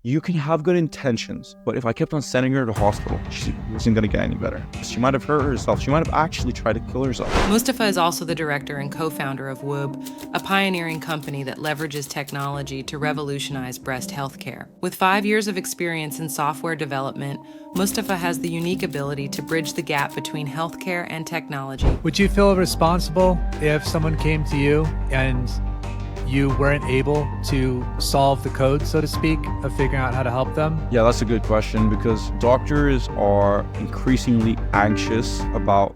You can have good intentions, but if I kept on sending her to hospital, she wasn't going to get any better. She might have hurt herself. She might have actually tried to kill herself. Mustafa is also the director and co-founder of Woob, a pioneering company that leverages technology to revolutionize breast healthcare. With 5 years of experience in software development, Mustafa has the unique ability to bridge the gap between healthcare and technology. Would you feel responsible if someone came to you and you weren't able to solve the code, so to speak, of figuring out how to help them? Yeah, that's a good question, because doctors are increasingly anxious about...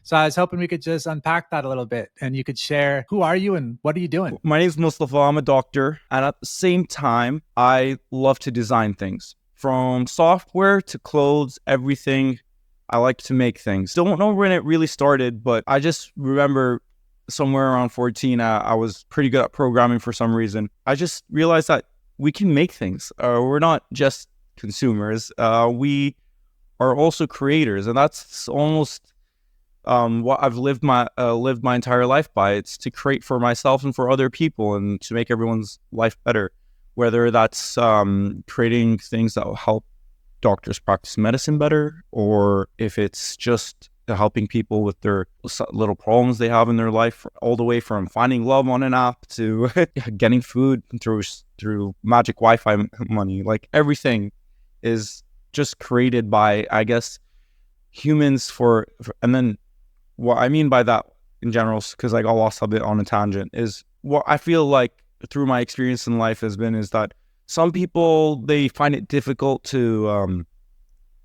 So I was hoping we could just unpack that a little bit and you could share, who are you and what are you doing? My name is Mustafa. I'm a doctor. And at the same time, I love to design things. From software to clothes, everything. I like to make things. Don't know when it really started, but I just remember somewhere around 14, I was pretty good at programming for some reason. I just realized that we can make things. We're not just consumers. We are also creators. And that's almost what I've lived my entire life by. It's to create for myself and for other people and to make everyone's life better. Whether that's creating things that will help doctors practice medicine better, or if it's just helping people with their little problems they have in their life, all the way from finding love on an app to getting food through magic Wi-Fi money. Like, everything is just created by, I guess, humans and then what I mean by that in general, because I got lost a bit on a tangent, is what I feel like through my experience in life is that some people, they find it difficult to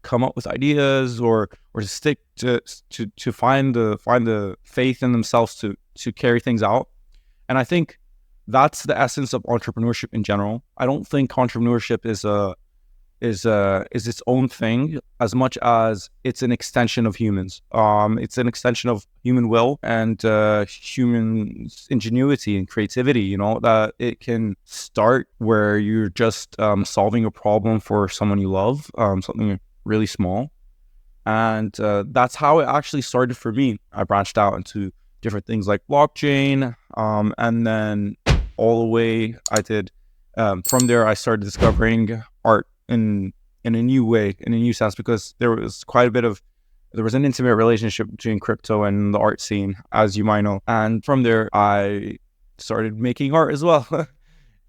come up with ideas or to stick to find the faith in themselves to carry things out. And I think that's the essence of entrepreneurship in general. I don't think entrepreneurship is its own thing as much as it's an extension of humans. It's an extension of human will and human ingenuity and creativity, you know, that it can start where you're just solving a problem for someone you love, something really small. And that's how it actually started for me. I branched out into different things like blockchain, and then all the way I did, from there I started discovering art in a new way, in a new sense, because there was an intimate relationship between crypto and the art scene, as you might know. And from there, I started making art as well.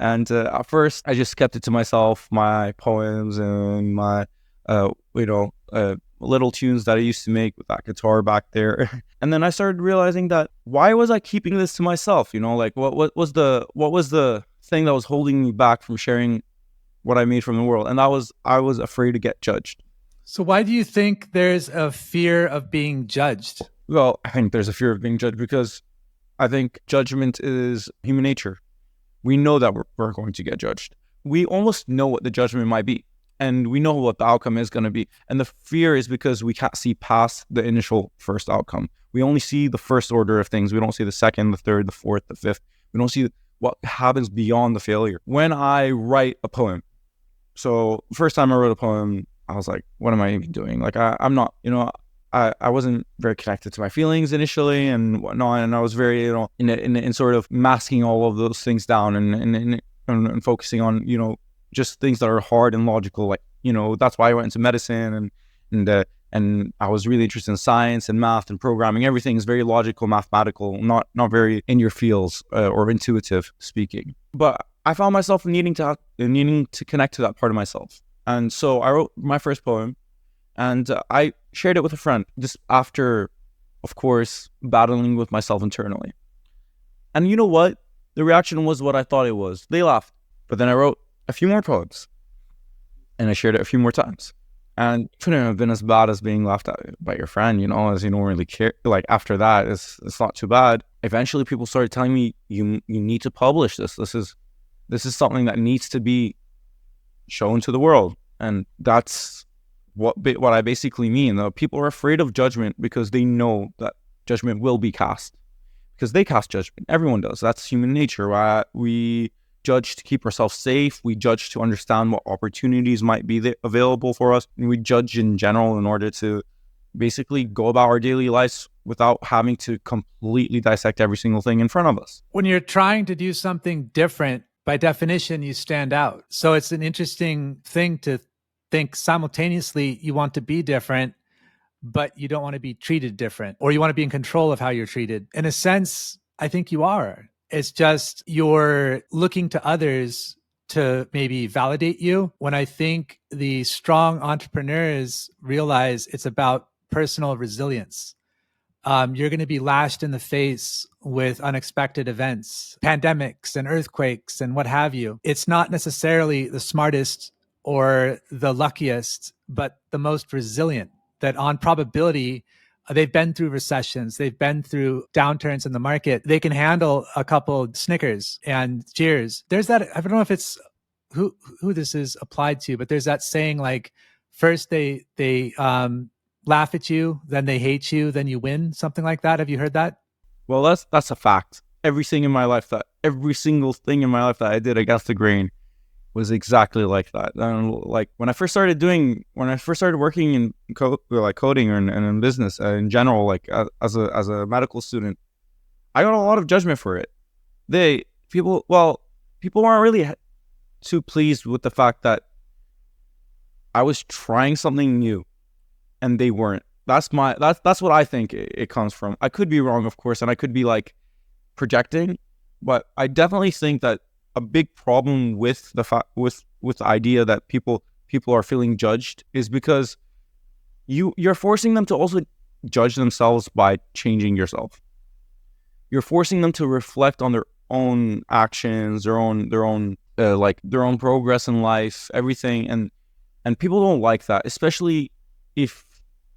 And at first, I just kept it to myself, my poems and my, little tunes that I used to make with that guitar back there. And then I started realizing that, why was I keeping this to myself? You know, like, what was the thing that was holding me back from sharing what I made from the world? And I was afraid to get judged. So why do you think there's a fear of being judged? Well, I think there's a fear of being judged because I think judgment is human nature. We know that we're going to get judged. We almost know what the judgment might be, and we know what the outcome is going to be. And the fear is because we can't see past the initial first outcome. We only see the first order of things. We don't see the second, the third, the fourth, the fifth. We don't see what happens beyond the failure. When I write a poem, so first time I wrote a poem, I was like, what am I even doing? Like, I'm not, I wasn't very connected to my feelings initially and whatnot. And I was very, in sort of masking all of those things down and focusing on, just things that are hard and logical. Like, that's why I went into medicine and I was really interested in science and math and programming. Everything is very logical, mathematical, not very in your feels or intuitive speaking. But I found myself needing to connect to that part of myself. And so I wrote my first poem and I shared it with a friend just after, of course, battling with myself internally. And you know what? The reaction was what I thought it was. They laughed. But then I wrote a few more poems and I shared it a few more times. And it couldn't have been as bad as being laughed at by your friend, as you don't really care. Like, after that, it's not too bad. Eventually, people started telling me, you need to publish this. This is something that needs to be shown to the world. And that's what I basically mean. People are afraid of judgment because they know that judgment will be cast. Because they cast judgment. Everyone does. That's human nature. We judge to keep ourselves safe. We judge to understand what opportunities might be available for us. And we judge in general in order to basically go about our daily lives without having to completely dissect every single thing in front of us. When you're trying to do something different, by definition, you stand out. So it's an interesting thing to think simultaneously you want to be different, but you don't want to be treated different, or you want to be in control of how you're treated. In a sense, I think you are. It's just you're looking to others to maybe validate you, when I think the strong entrepreneurs realize it's about personal resilience. You're going to be lashed in the face with unexpected events, pandemics and earthquakes and what have you. It's not necessarily the smartest or the luckiest, but the most resilient, that on probability, they've been through recessions, they've been through downturns in the market. They can handle a couple Snickers and cheers. There's that, I don't know if it's who this is applied to, but there's that saying, like, first they laugh at you, then they hate you, then you win, something like that. Have you heard that? Well, that's a fact. Every single thing in my life that I did against the grain was exactly like that. Like when I first started working in coding and in business in general, like as a medical student, I got a lot of judgment for it. People weren't really too pleased with the fact that I was trying something new, and they weren't. That's what I think it comes from. I could be wrong, of course, and I could be like projecting, but I definitely think that a big problem with the idea that people are feeling judged is because you're forcing them to also judge themselves by changing yourself. You're forcing them to reflect on their own actions, their own progress in life, everything, and people don't like that, especially if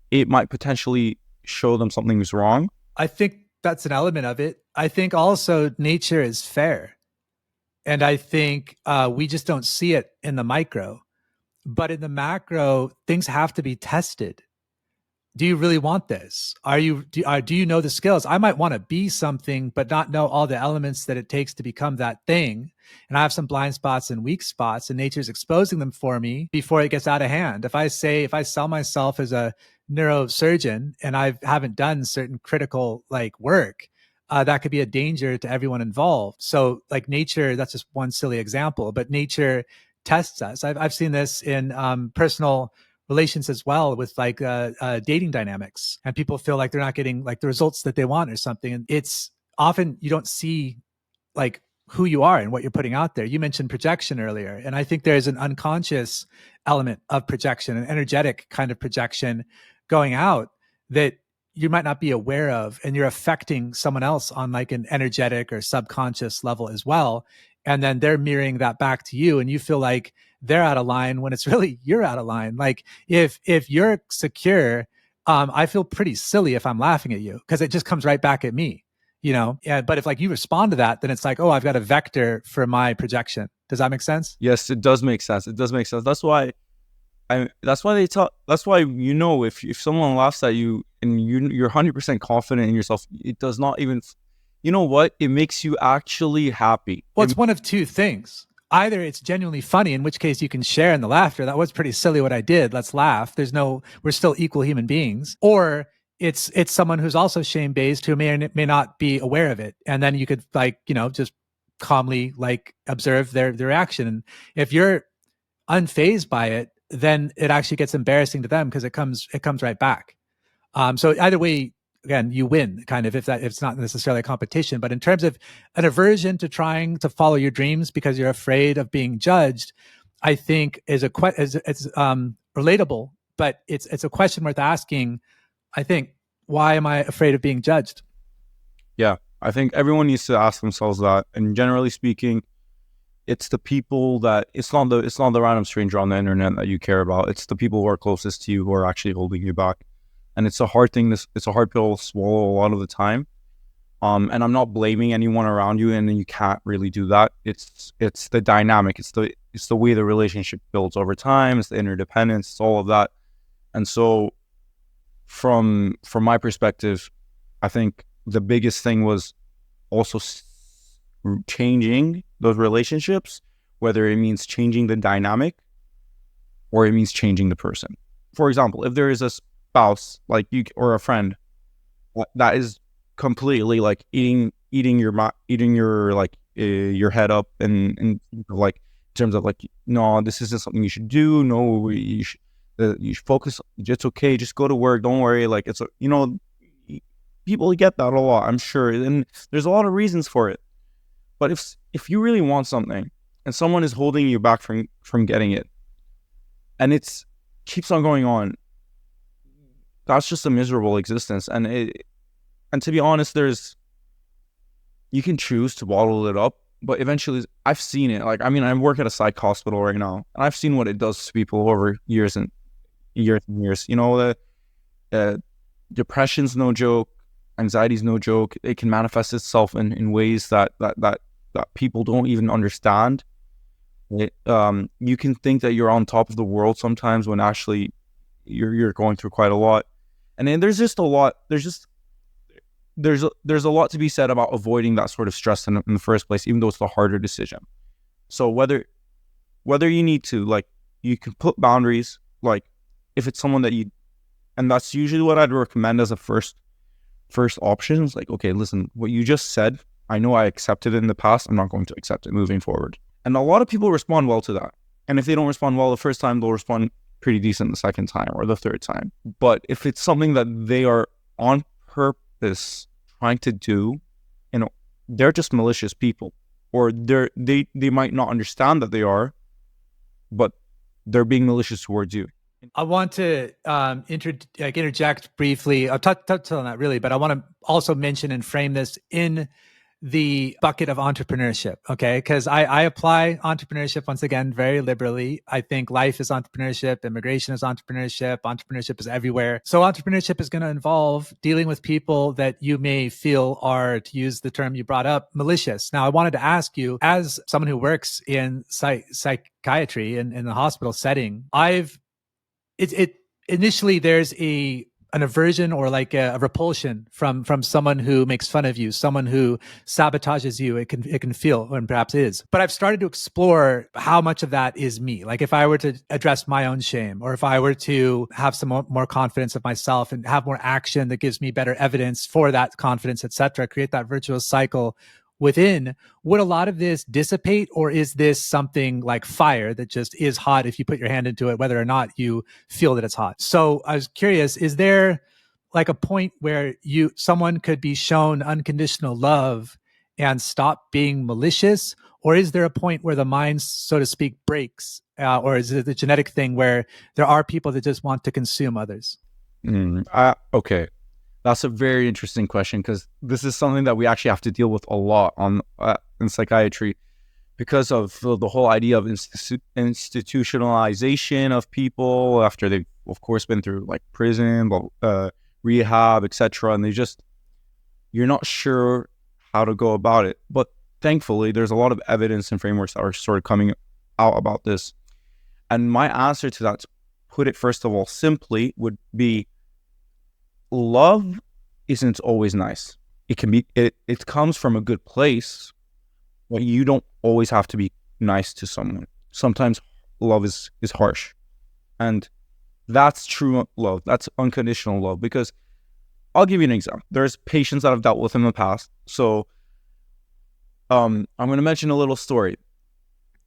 it might potentially show them something's wrong. I think that's an element of it. I think also nature is fair. And I think we just don't see it in the micro. But in the macro, things have to be tested. Do you really want this? Do you know the skills? I might want to be something, but not know all the elements that it takes to become that thing. And I have some blind spots and weak spots, and nature's exposing them for me before it gets out of hand. If I sell myself as a neurosurgeon and I haven't done certain critical work, that could be a danger to everyone involved. So like nature, that's just one silly example, but nature tests us. I've seen this in personal relations as well, with dating dynamics, and people feel like they're not getting the results that they want or something. And it's often you don't see who you are and what you're putting out there. You mentioned projection earlier, and I think there's an unconscious element of projection, an energetic kind of projection going out that you might not be aware of, and you're affecting someone else on an energetic or subconscious level as well. And then they're mirroring that back to you, and you feel like they're out of line when it's really you're out of line. Like if you're secure, I feel pretty silly if I'm laughing at you, because it just comes right back at me, Yeah, but if you respond to that, then it's like, oh, I've got a vector for my projection. Does that make sense? Yes, it does make sense. It does make sense. That's why they talk. That's why if someone laughs at you and you're 100% confident in yourself, it does not even. You know what? It makes you actually happy. Well, it's one of two things. Either it's genuinely funny, in which case you can share in the laughter. That was pretty silly what I did. Let's laugh. We're still equal human beings. Or it's someone who's also shame-based, who may or may not be aware of it. And then you could just calmly observe their reaction. And if you're unfazed by it, then it actually gets embarrassing to them, because it comes right back. So either way, again, you win, kind of, if it's not necessarily a competition. But in terms of an aversion to trying to follow your dreams because you're afraid of being judged, I think it's relatable, but it's a question worth asking. I think, why am I afraid of being judged? Yeah, I think everyone needs to ask themselves that. And generally speaking, it's the people that it's not the random stranger on the internet that you care about. It's the people who are closest to you who are actually holding you back. And it's a hard thing. It's a hard pill to swallow a lot of the time. And I'm not blaming anyone around you, and you can't really do that. It's the dynamic. It's the way the relationship builds over time. It's the interdependence. It's all of that. And so, from my perspective, I think the biggest thing was also changing those relationships, whether it means changing the dynamic or it means changing the person. For example, if there is a spouse you or a friend that is completely eating your your head up and like in terms of like, no, this isn't something you should do. No, you should focus. It's okay. Just go to work. Don't worry. Like it's people get that a lot, I'm sure, and there's a lot of reasons for it. But if you really want something and someone is holding you back from getting it, and it's keeps on going on, that's just a miserable existence. And to be honest, you can choose to bottle it up, but eventually, I've seen it. Like, I mean, I work at a psych hospital right now, and I've seen what it does to people over years and years and years. The depression's no joke, anxiety's no joke. It can manifest itself in ways that people don't even understand. You can think that you're on top of the world sometimes when actually you're going through quite a lot. And then there's just a lot. There's a lot to be said about avoiding that sort of stress in the first place, even though it's the harder decision. So whether you need to, like, you can put boundaries, like if it's someone that and that's usually what I'd recommend as a first option. It's like, okay, listen, what you just said, I know I accepted it in the past. I'm not going to accept it moving forward. And a lot of people respond well to that. And if they don't respond well the first time, they'll respond pretty decent the second time or the third time. But if it's something that they are on purpose trying to do, they're just malicious people, or they might not understand that they are, but they're being malicious towards you. I want to interject briefly. I'll touch on that really, but I want to also mention and frame this in the bucket of entrepreneurship, okay? Because I apply entrepreneurship, once again, very liberally. I think life is entrepreneurship, immigration is entrepreneurship is everywhere. So entrepreneurship is going to involve dealing with people that you may feel are, to use the term you brought up, malicious. Now, I wanted to ask you, as someone who works in psychiatry in the hospital setting, initially there's an aversion or like a repulsion from someone who makes fun of you, someone who sabotages you. It can feel, and perhaps is. But I've started to explore how much of that is me. Like if I were to address my own shame, or if I were to have some more confidence of myself and have more action that gives me better evidence for that confidence, etc., create that virtuous cycle within, would a lot of this dissipate, or is this something like fire that just is hot if you put your hand into it, whether or not you feel that it's hot? So I was curious, is there like a point where someone could be shown unconditional love and stop being malicious? Or is there a point where the mind, so to speak, breaks? Or is it the genetic thing where there are people that just want to consume others? Okay. That's a very interesting question, because this is something that we actually have to deal with a lot in psychiatry, because of the whole idea of institutionalization of people after they've, of course, been through like prison, rehab, etc. And you're not sure how to go about it. But thankfully, there's a lot of evidence and frameworks that are sort of coming out about this. And my answer to that, to put it first of all simply, would be, love isn't always nice. It can be, it comes from a good place, but you don't always have to be nice to someone. Sometimes love is harsh. And that's true love. That's unconditional love. Because I'll give you an example. There's patients that I've dealt with in the past. So I'm going to mention a little story.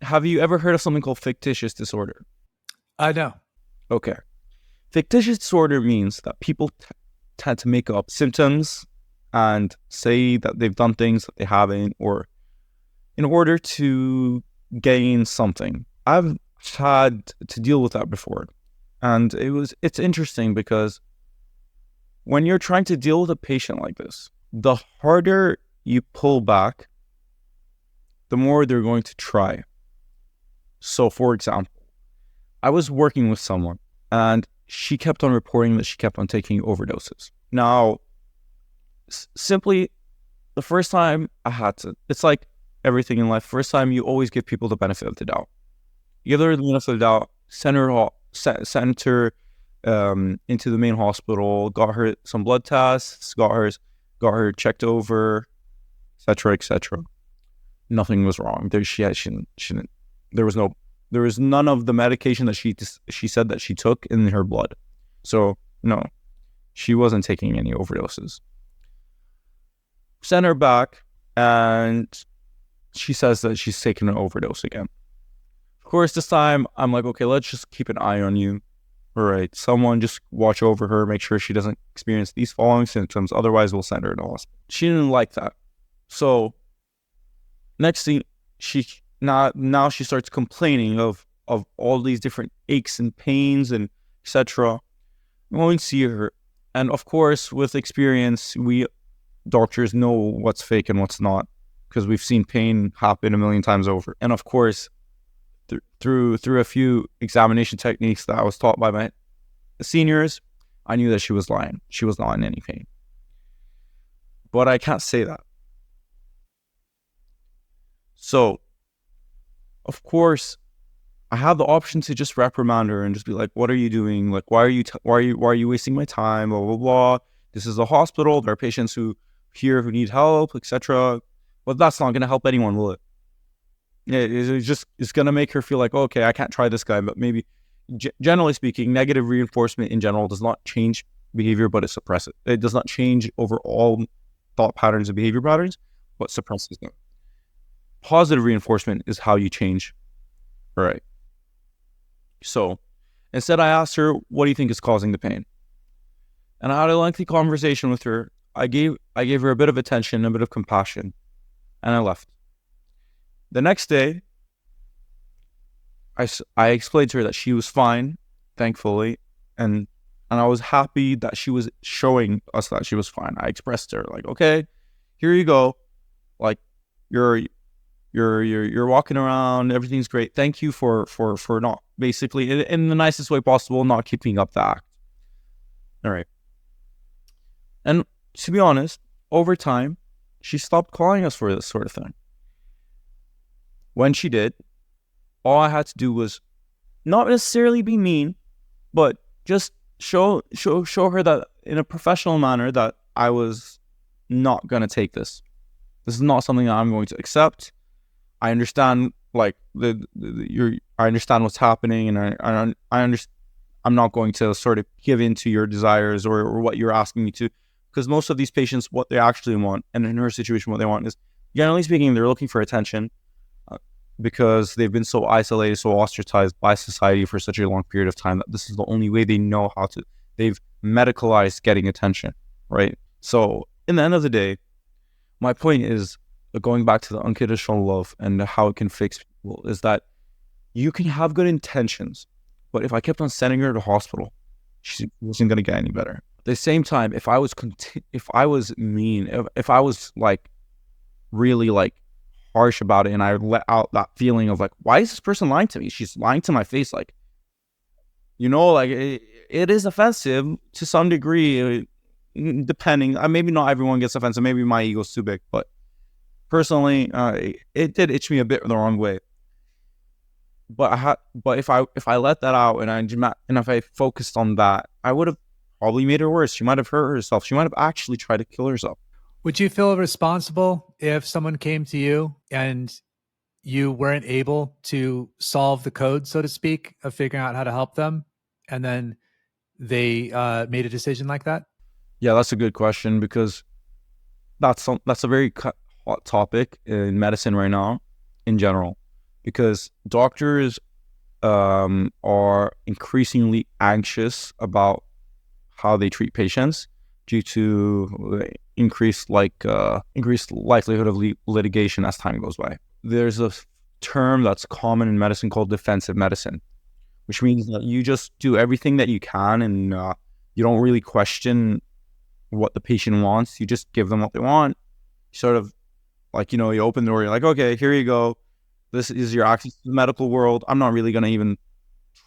Have you ever heard of something called fictitious disorder? No. Okay. Fictitious disorder means that people tend to make up symptoms and say that they've done things that they haven't, or in order to gain something. I've had to deal with that before. And it's interesting, because when you're trying to deal with a patient like this, the harder you pull back, the more they're going to try. So for example, I was working with someone, and she kept on reporting that she kept on taking overdoses. Now, simply, the first time I had to, it's like everything in life. First time, you always give people the benefit of the doubt. You give her the benefit of the doubt, sent her into the main hospital, got her some blood tests, got her checked over, etc., etc. Nothing was wrong. There was none of the medication that she said that she took in her blood. So no, she wasn't taking any overdoses. Sent her back, and she says that she's taken an overdose again. Of course, this time I'm like, okay, let's just keep an eye on you. All right, someone just watch over her, make sure she doesn't experience these following symptoms. Otherwise, we'll send her to hospital. She didn't like that. So next thing, now she starts complaining of all these different aches and pains and etc. I'm going to see her. And of course, with experience, we doctors know what's fake and what's not, because we've seen pain happen a million times over. And of course, through a few examination techniques that I was taught by my seniors, I knew that she was lying. She was not in any pain. But I can't say that. So, of course, I have the option to just reprimand her and just be like, "What are you doing? Like, why are you wasting my time? Blah blah blah. This is a hospital. There are patients who need help, etc." But that's not going to help anyone, will it? It's going to make her feel like, okay, I can't try this guy. But maybe, generally speaking, negative reinforcement in general does not change behavior, but it suppresses it. It does not change overall thought patterns and behavior patterns, but suppresses them. Positive reinforcement is how you change. All right. So instead, I asked her, "What do you think is causing the pain?" And I had a lengthy conversation with her. I gave her a bit of attention, a bit of compassion, and I left. The next day, I explained to her that she was fine, thankfully, and I was happy that she was showing us that she was fine. I expressed to her, like, "Okay, here you go. Like, you're walking around, everything's great. Thank you for not, basically, in the nicest way possible, not keeping up the act." All right. And to be honest, over time, she stopped calling us for this sort of thing. When she did, all I had to do was not necessarily be mean, but just show her that in a professional manner that I was not going to take this. This is not something that I'm going to accept. I understand, like, I understand what's happening, and I understand. I'm not going to sort of give in to your desires or what you're asking me to, because most of these patients, what they actually want, and in her situation, what they want is, generally speaking, they're looking for attention, because they've been so isolated, so ostracized by society for such a long period of time that this is the only way they know how to. They've medicalized getting attention, right? So, in the end of the day, my point is, going back to the unconditional love and how it can fix people, is that you can have good intentions, but if I kept on sending her to hospital, she wasn't going to get any better. At the same time, if I was mean, if I was like really like harsh about it, and I let out that feeling of like, why is this person lying to me? She's lying to my face. Like, like it is offensive to some degree, depending. Maybe not everyone gets offensive. Maybe my ego's too big, but personally, it did itch me a bit the wrong way. But if I let that out and if I focused on that, I would have probably made her worse. She might have hurt herself. She might have actually tried to kill herself. Would you feel responsible if someone came to you and you weren't able to solve the code, so to speak, of figuring out how to help them, and then they made a decision like that? Yeah, that's a good question, because that's a very hot topic in medicine right now, in general, because doctors are increasingly anxious about how they treat patients due to increased likelihood of litigation as time goes by. There's a term that's common in medicine called defensive medicine, which means that you just do everything that you can, and you don't really question what the patient wants. You just give them what they want. Sort of like, you open the door, you're like, "Okay, here you go. This is your access to the medical world. I'm not really going to even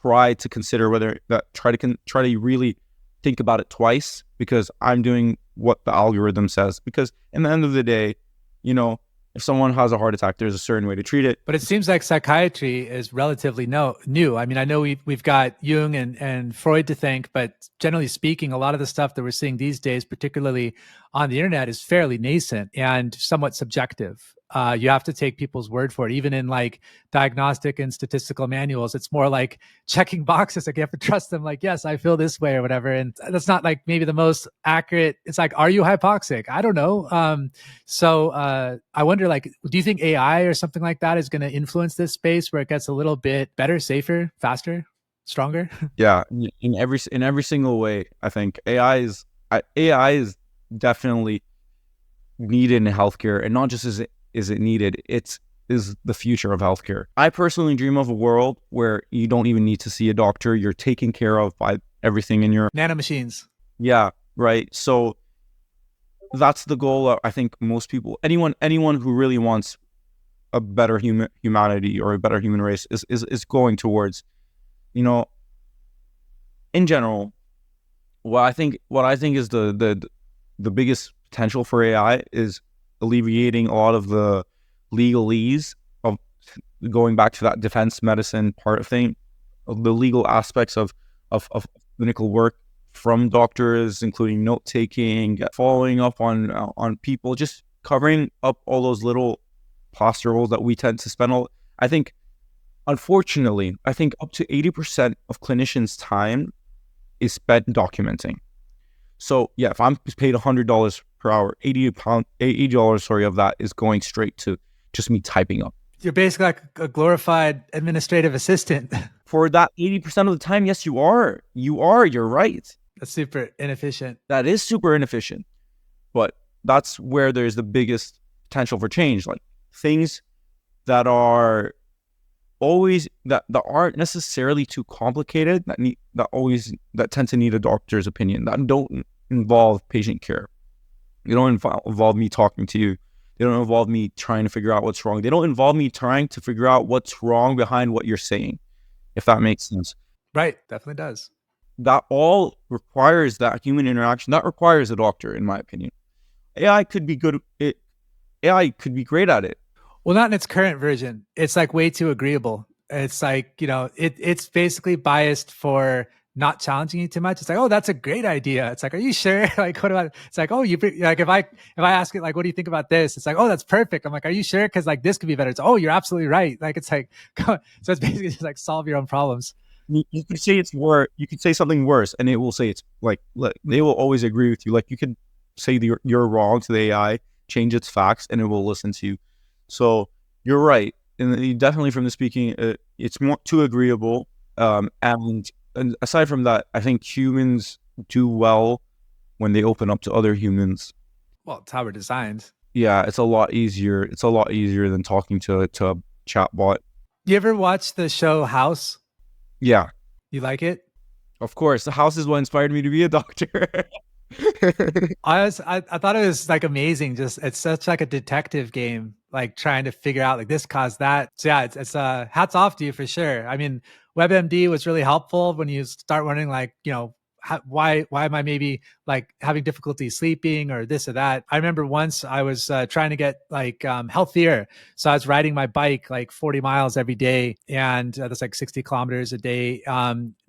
try to consider try to really think about it twice, because I'm doing what the algorithm says." Because in the end of the day, if someone has a heart attack, there's a certain way to treat it. But it seems like psychiatry is relatively new. I mean, I know we've got Jung and Freud to thank, but generally speaking, a lot of the stuff that we're seeing these days, particularly on the internet is fairly nascent and somewhat subjective. You have to take people's word for it. Even in like diagnostic and statistical manuals, it's more like checking boxes. Like you have to trust them. Like, yes, I feel this way or whatever. And that's not like maybe the most accurate. It's like, are you hypoxic? I don't know. So I wonder, like, do you think AI or something like that is going to influence this space where it gets a little bit better, safer, faster, stronger? Yeah, in every single way, I think AI is definitely needed in healthcare, and not just is it needed, is the future of healthcare. I personally dream of a world where you don't even need to see a doctor. You're taken care of by everything in your nanomachines. Yeah, right. So that's the goal. I think most people, anyone who really wants a better humanity or a better human race is going towards, you know, in general, what I think is the biggest potential for AI is alleviating a lot of the legalese of going back to that defense medicine part of thing, of the legal aspects of clinical work from doctors, including note taking, following up on people, just covering up all those little posture holes that we tend to spend I think, unfortunately, up to 80% of clinicians' time is spent documenting. So yeah, if I'm paid $100 per hour, $80 of that is going straight to just me typing up. You're basically like a glorified administrative assistant. For that 80% of the time, yes, you are. You're right. That's super inefficient. That is super inefficient. But that's where there's the biggest potential for change. Like things that are always that aren't necessarily too complicated, that tend to need a doctor's opinion, that don't involve patient care. They don't involve me talking to you. They don't involve me trying to figure out what's wrong. They don't involve me trying to figure out what's wrong behind what you're saying, if that makes sense. Right, definitely does. That all requires that human interaction. That requires a doctor, in my opinion. AI could be good. AI could be great at it. Well, not in its current version. It's like way too agreeable. It's like, it's basically biased for not challenging you too much. It's like, oh, that's a great idea. It's like, are you sure? Like, what about it? It's like, oh, like if I ask it, like, what do you think about this? It's like, oh, that's perfect. I'm like, are you sure? Because like this could be better. It's, oh, you're absolutely right. Like, it's like, so it's basically just like solve your own problems. You could say it's worse. You could say something worse, and it will say it's like they will always agree with you. Like you could say you're wrong to the AI, change its facts, and it will listen to you. So you're right, and definitely from the speaking, it's more too agreeable. And aside from that, I think humans do well when they open up to other humans. Well, it's how we're designed. Yeah, it's a lot easier. It's a lot easier than talking to a chatbot. You ever watch the show House? Yeah. You like it? Of course. The House is what inspired me to be a doctor. I thought it was like amazing. Just it's such like a detective game, like trying to figure out like this caused that. So yeah, it's hats off to you for sure. I mean, WebMD was really helpful when you start wondering like, why am I maybe like having difficulty sleeping or this or that. I remember once I was trying to get like healthier. So I was riding my bike like 40 miles every day, and that's like 60 kilometers a day,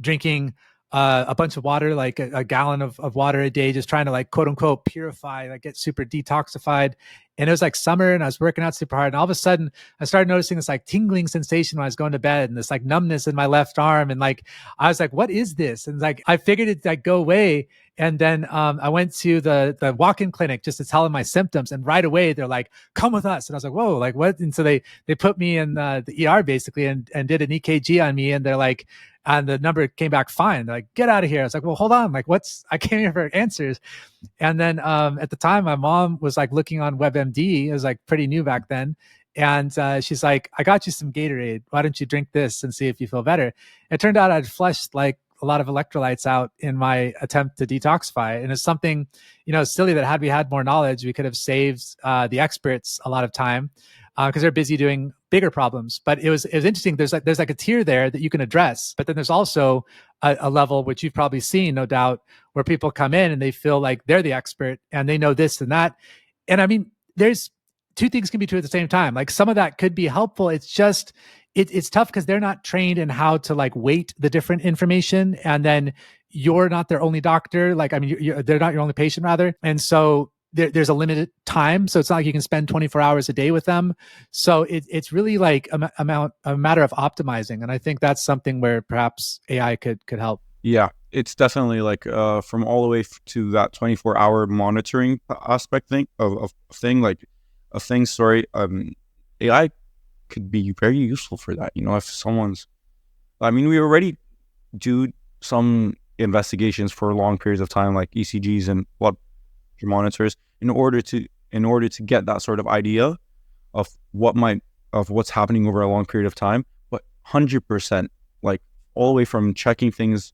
drinking a bunch of water, like a gallon of water a day, just trying to like quote unquote purify, like get super detoxified. And it was like summer and I was working out super hard. And all of a sudden I started noticing this like tingling sensation when I was going to bed and this like numbness in my left arm. And like, I was like, what is this? And like, I figured it'd like go away. And then I went to the walk-in clinic just to tell them my symptoms. And right away they're like, come with us. And I was like, whoa, like what? And so they put me in the ER basically and did an EKG on me. And they're like, and the number came back fine. They're like, get out of here. I was like, well, hold on. Like, I came here for answers. And then at the time, my mom was like looking on WebMD. It was like pretty new back then. And she's like, I got you some Gatorade. Why don't you drink this and see if you feel better? It turned out I'd flushed like a lot of electrolytes out in my attempt to detoxify. And it's something, silly that had we had more knowledge, we could have saved the experts a lot of time because they're busy doing bigger problems. But it was interesting. There's like a tier there that you can address, but then there's also a level, which you've probably seen, no doubt, where people come in and they feel like they're the expert and they know this and that. And I mean, there's two things can be true at the same time. Like some of that could be helpful. It's just, it's tough because they're not trained in how to like weight the different information. And then you're not their only doctor. Like, I mean, they're not your only patient rather. And so there's a limited time, so it's not like you can spend 24 hours a day with them. So it's really like a matter of optimizing, and I think that's something where perhaps AI could help. Yeah, it's definitely like from all the way to that 24-hour monitoring aspect thing of thing like of things. Sorry, AI could be very useful for that. You know, if someone's, I mean, we already do some investigations for long periods of time, like ECGs and blood monitors, in order to get that sort of idea of what's happening over a long period of time. But 100%, like all the way from checking things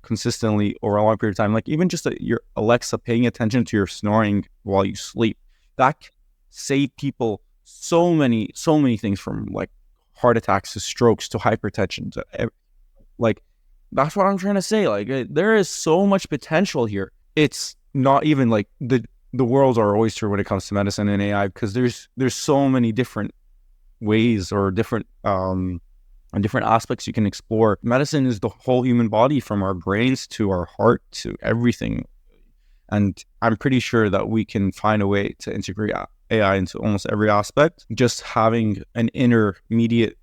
consistently over a long period of time, like even just your Alexa paying attention to your snoring while you sleep, that can save people so many things, from like heart attacks to strokes to hypertension to like, that's what I'm trying to say. Like there is so much potential here. It's not even like the world's our oyster when it comes to medicine and AI, because there's so many different ways or different aspects you can explore. Medicine is the whole human body, from our brains to our heart to everything. And I'm pretty sure that we can find a way to integrate AI into almost every aspect. Just having an intermediate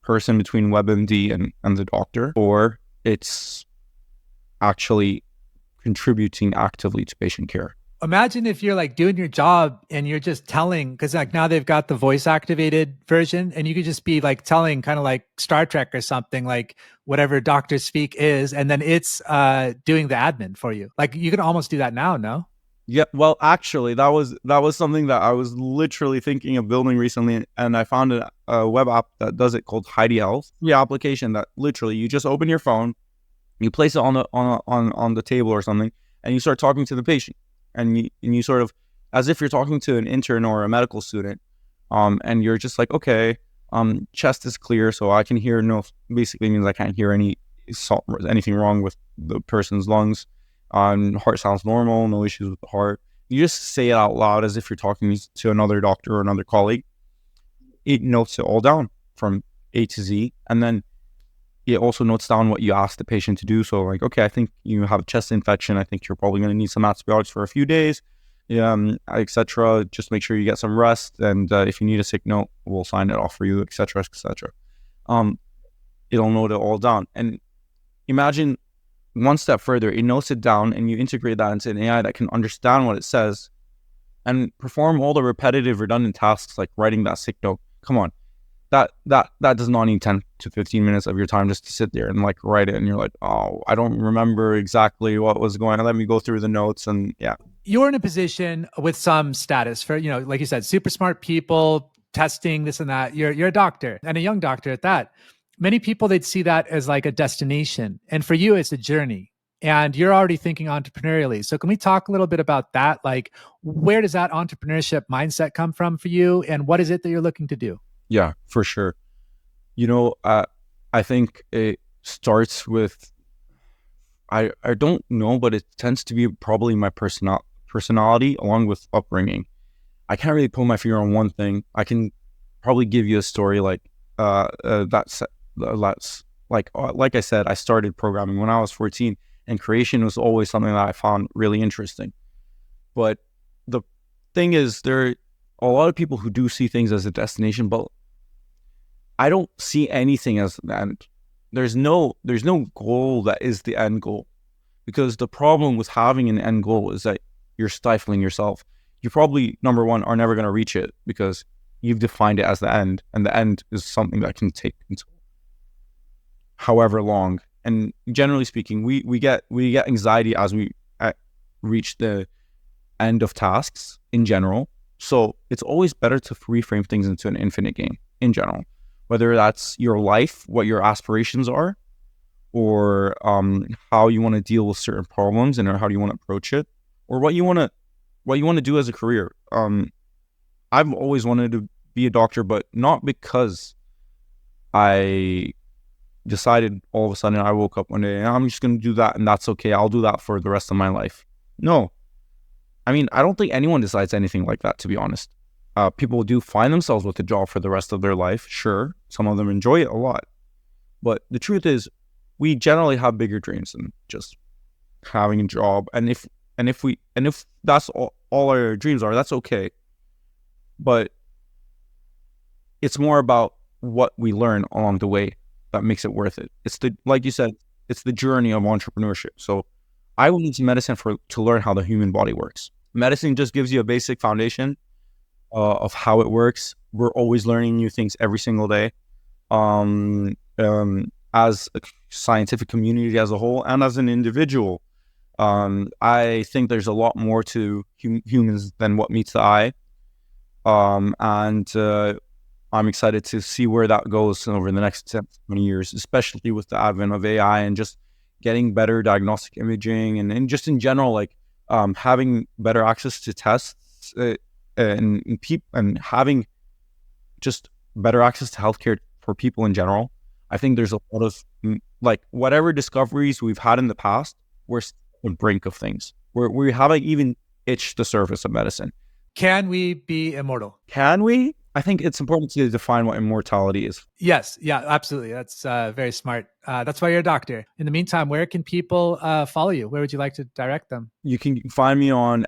person between WebMD and the doctor, or it's actually contributing actively to patient care. Imagine if you're like doing your job and you're just telling, because like now they've got the voice activated version, and you could just be like telling, kind of like Star Trek or something, like whatever doctor speak is, and then it's doing the admin for you. Like you can almost do that now, no? Yeah, well, actually, that was something that I was literally thinking of building recently, and I found a web app that does it called Heidi Health. The application that literally you just open your phone, you place it on the table or something, and you start talking to the patient, and you sort of, as if you're talking to an intern or a medical student, and you're just like, okay, chest is clear, so I can hear no. Basically means I can't hear anything wrong with the person's lungs. Heart sounds normal, no issues with the heart. You just say it out loud as if you're talking to another doctor or another colleague. It notes it all down from A to Z, and then it also notes down what you ask the patient to do. So like, okay, I think you have a chest infection. I think you're probably going to need some antibiotics for a few days, etc. Just make sure you get some rest, and if you need a sick note, we'll sign it off for you, etc., etc. It'll note it all down, and imagine one step further, it notes it down, and you integrate that into an AI that can understand what it says and perform all the repetitive, redundant tasks like writing that sick note. Come on, that does not need 10 to 15 minutes of your time just to sit there and like write it. And you're like, oh, I don't remember exactly what was going on. Let me go through the notes. And yeah, you're in a position with some status for, you know, like you said, super smart people, testing this and that. You're a doctor, and a young doctor at that. Many people, they'd see that as like a destination. And for you, it's a journey. And you're already thinking entrepreneurially. So can we talk a little bit about that? Like, where does that entrepreneurship mindset come from for you? And what is it that you're looking to do? Yeah, for sure. You know, I think it starts with, I don't know, but it tends to be probably my personality along with upbringing. I can't really put my finger on one thing. I can probably give you a story like that's like I said, I started programming when I was 14, and creation was always something that I found really interesting. But the thing is, there are a lot of people who do see things as a destination, but I don't see anything as the end. There's no goal that is the end goal, because the problem with having an end goal is that you're stifling yourself. You probably, number one, are never going to reach it because you've defined it as the end, and the end is something that can take until however long. And generally speaking, we get anxiety as we reach the end of tasks in general. So it's always better to reframe things into an infinite game in general, whether that's your life, what your aspirations are, or how you want to deal with certain problems and how do you want to approach it, or what you want to do as a career. I've always wanted to be a doctor, but not because I decided all of a sudden I woke up one day and I'm just going to do that and that's okay. I'll do that for the rest of my life. No. I mean, I don't think anyone decides anything like that, to be honest. People do find themselves with a job for the rest of their life. Sure, some of them enjoy it a lot. But the truth is, we generally have bigger dreams than just having a job. And if And if that's all our dreams are, that's okay. But it's more about what we learn along the way that makes it worth it. It's like you said, it's the journey of entrepreneurship. So I went into medicine to learn how the human body works. Medicine just gives you a basic foundation of how it works. We're always learning new things every single day. As a scientific community as a whole and as an individual, I think there's a lot more to humans than what meets the eye. And I'm excited to see where that goes over the next 10, 20 years, especially with the advent of AI and just getting better diagnostic imaging and just in general, like having better access to tests and having just better access to healthcare for people in general. I think there's a lot of like whatever discoveries we've had in the past, we're still on the brink of things. We haven't even itched the surface of medicine. Can we be immortal? Can we? I think it's important to define what immortality is. Yes. Yeah, absolutely. That's very smart. That's why you're a doctor. In the meantime, where can people follow you? Where would you like to direct them? You can find me on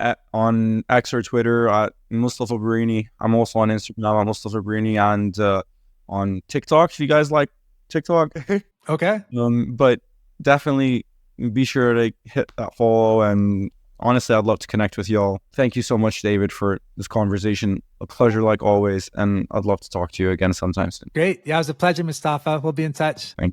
X or Twitter at Mustafa Boorenie. I'm also on Instagram at Mustafa Boorenie and on TikTok if you guys like TikTok. Okay. But definitely be sure to hit that follow, and honestly, I'd love to connect with y'all. Thank you so much, David, for this conversation. A pleasure like always, and I'd love to talk to you again sometime soon. Great. Yeah, it was a pleasure, Mustafa. We'll be in touch. Thank you.